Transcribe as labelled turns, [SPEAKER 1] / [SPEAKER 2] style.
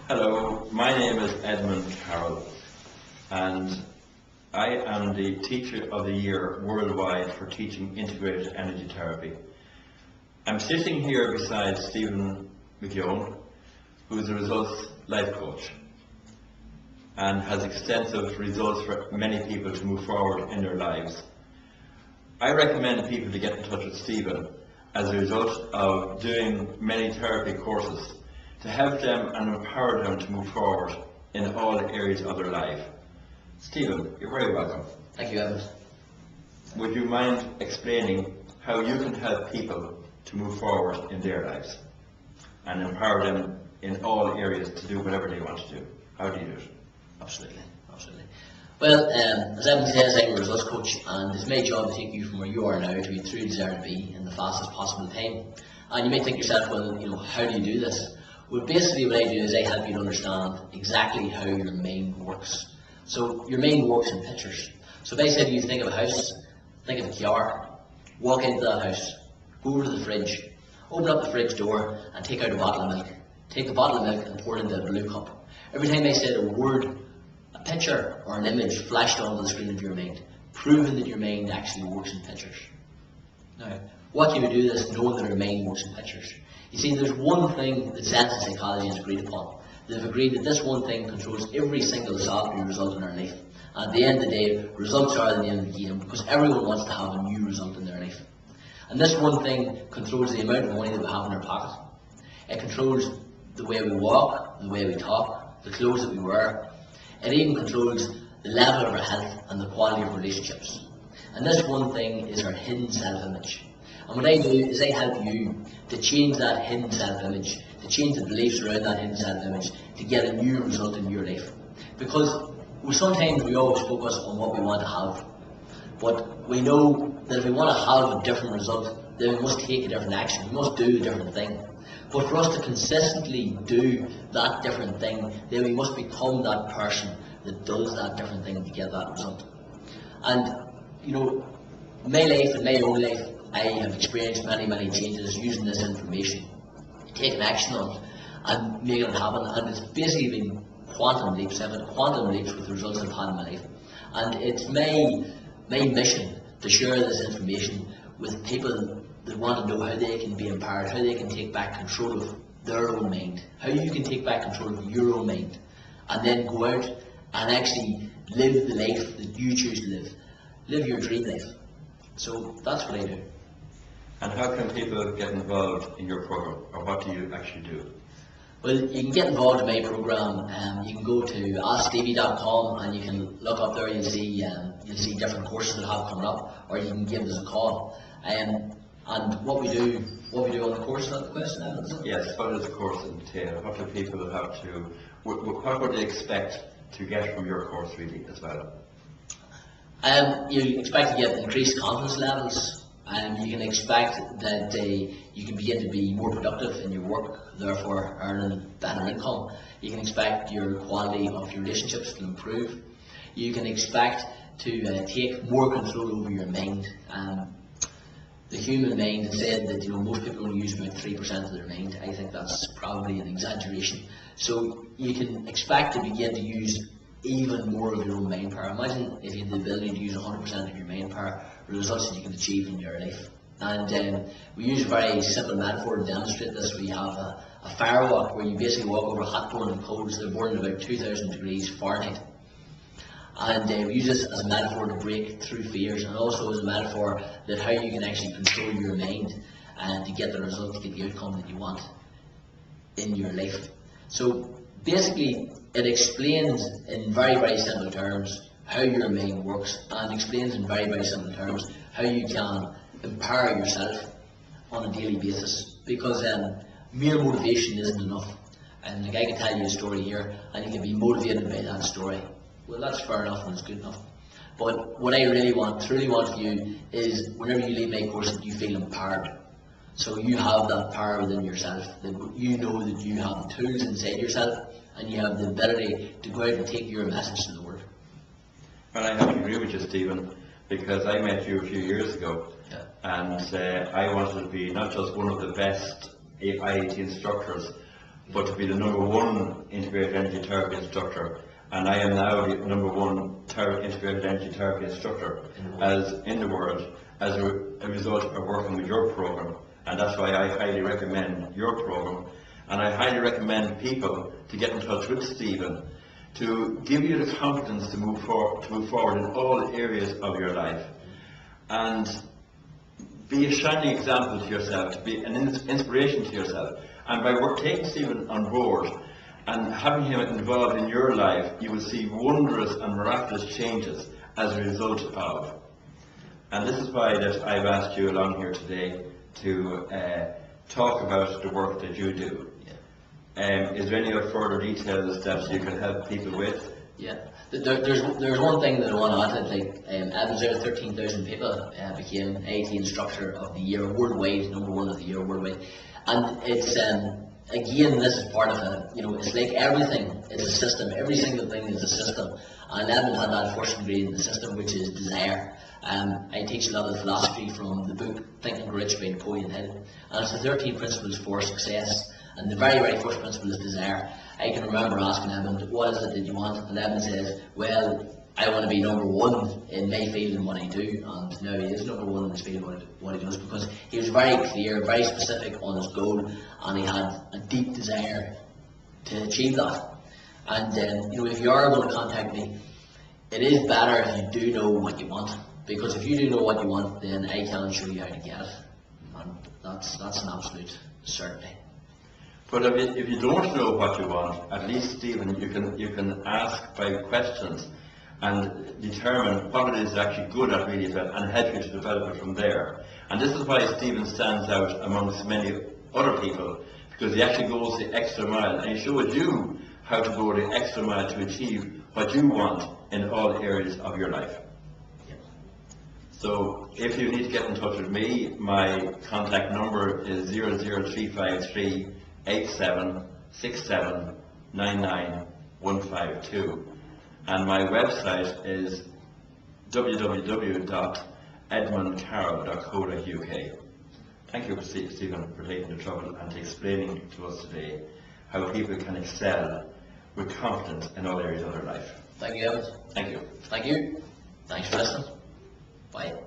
[SPEAKER 1] Hello, my name is Edmund Carroll and I am the Teacher of the Year worldwide for teaching integrated energy therapy. I'm sitting here beside Stephen McKeown, who is a results life coach and has extensive results for many people to move forward in their lives. I recommend people to get in touch with Stephen as a result of doing many therapy courses to help them and empower them to move forward in all areas of their life. Stephen, you're very welcome.
[SPEAKER 2] Thank you, Edmund.
[SPEAKER 1] Would you mind explaining how you can help people to move forward in their lives and empower them in all areas to do whatever they want to do? How do you do it?
[SPEAKER 2] Absolutely. Well, as Edmund says, I'm a results coach, and it's my job to take you from where you are now to be through desire to be in the fastest possible time. And you may think to yourself, well, how do you do this? Well, basically what I do is I help you to understand exactly how your mind works. So your mind works in pictures. So if I said to you, think of a house, think of a car, walk into that house, go over to the fridge, open up the fridge door and take out a bottle of milk. Take the bottle of milk and pour it into a blue cup. Every time I said a word, a picture or an image flashed onto the screen of your mind, proving that your mind actually works in pictures. Now, what you would do is knowing that your mind works in pictures. You see, there's one thing that science and psychology has agreed upon. They've agreed that this one thing controls every single solitary result in our life. And at the end of the day, results are the name of the game because everyone wants to have a new result in their life. And this one thing controls the amount of money that we have in our pocket. It controls the way we walk, the way we talk, the clothes that we wear. It even controls the level of our health and the quality of relationships. And this one thing is our hidden self-image. And what I do is I help you to change that hidden self-image, to change the beliefs around that hidden self-image, to get a new result in your life. Because sometimes we always focus on what we want to have, but we know that if we want to have a different result, then we must take a different action, we must do a different thing. But for us to consistently do that different thing, then we must become that person that does that different thing to get that result. And, my life and my own life, I have experienced many changes using this information, taking action on it and making it happen. And it's basically been quantum leaps. I've had quantum leaps with the results I've had in my life. And it's my mission to share this information with people that want to know how they can be empowered, how they can take back control of their own mind, how you can take back control of your own mind, and then go out and actually live the life that you choose to live. Live your dream life. So that's what I do.
[SPEAKER 1] And how can people get involved in your program, or what do you actually do?
[SPEAKER 2] Well, you can get involved in my program. You can go to askstevie.com and you can look up there. You'll see different courses that have coming up, or you can give us a call. And what we do on the course, is that the question?
[SPEAKER 1] Yes, what does the course entail? What do people have to? What would they expect to get from your course, really, as well?
[SPEAKER 2] You expect to get increased confidence levels. You can expect that you can begin to be more productive in your work, therefore earning better income. You can expect your quality of your relationships to improve. You can expect to take more control over your mind. The human mind is said that most people only use about 3% of their mind. I think that's probably an exaggeration. So you can expect to begin to use even more of your own mind power. Imagine if you had the ability to use 100% of your mind power, the results that you can achieve in your life. And we use a very simple metaphor to demonstrate this. We have a fire walk where you basically walk over hot burning coals that are burning about 2,000 degrees Fahrenheit. And we use this as a metaphor to break through fears, and also as a metaphor that how you can actually control your mind and to get the result, to get the outcome that you want in your life. So basically it explains in very simple terms how your mind works, and explains in very simple terms how you can empower yourself on a daily basis, because mere motivation isn't enough. And like I can tell you a story here and you can be motivated by that story. Well, that's fair enough and it's good enough. But what I truly want for you is whenever you leave my course that you feel empowered. So you have that power within yourself, that you know that you have the tools inside yourself and you have the ability to go out and take your message to the world.
[SPEAKER 1] Well, I have to agree with you, Stephen, because I met you a few years ago, and I wanted to be not just one of the best IAT instructors, but to be the #1 integrated energy therapy instructor. And I am now the #1 integrated energy therapy instructor in the world as a result of working with your program. And that's why I highly recommend your program. And I highly recommend people to get in touch with Stephen to give you the confidence to move forward in all areas of your life. And be a shining example to yourself, to be an inspiration to yourself. And by taking Stephen on board and having him involved in your life, you will see wondrous and miraculous changes as a result of. And this is why that I've asked you along here today to talk about the work that you do. Is there any other further details that you can help people with?
[SPEAKER 2] Yeah, there's one thing that I want to add. Like Adam's out of 13,000 people became AT Instructor of the Year worldwide, #1 of the year worldwide, and it's again, this is part of it. You know, it's like everything is a system. Every single thing is a system, and Edmund had that first degree in the system, which is desire. I teach a lot of philosophy from the book Think and Grow Rich by Napoleon Hill, and it's the 13 principles for success. And the very, very first principle is desire. I can remember asking Edmund, what is it that you want? And Edmund says, well, I want to be #1 in my field in what I do. And now he is #1 in his field in what he does, because he was very clear, very specific on his goal, and he had a deep desire to achieve that. And you know, if you are going to contact me, it is better if you do know what you want, because if you do know what you want, then I can show you how to get it. And that's an absolute certainty.
[SPEAKER 1] But if you don't know what you want, at least Stephen, you can ask by questions and determine what it is actually good at really, and help you to develop it from there. And this is why Stephen stands out amongst many other people, because he actually goes the extra mile, and he shows you how to go the extra mile to achieve what you want in all areas of your life. So if you need to get in touch with me, my contact number is 00353 876799 and my website is www.edmundcarroll.co.uk. Thank you, Stephen, for taking the trouble and explaining to us today how people can excel with confidence in all areas of their life.
[SPEAKER 2] Thank you, Evan.
[SPEAKER 1] Thank you.
[SPEAKER 2] Thank you. Thanks for listening. Bye.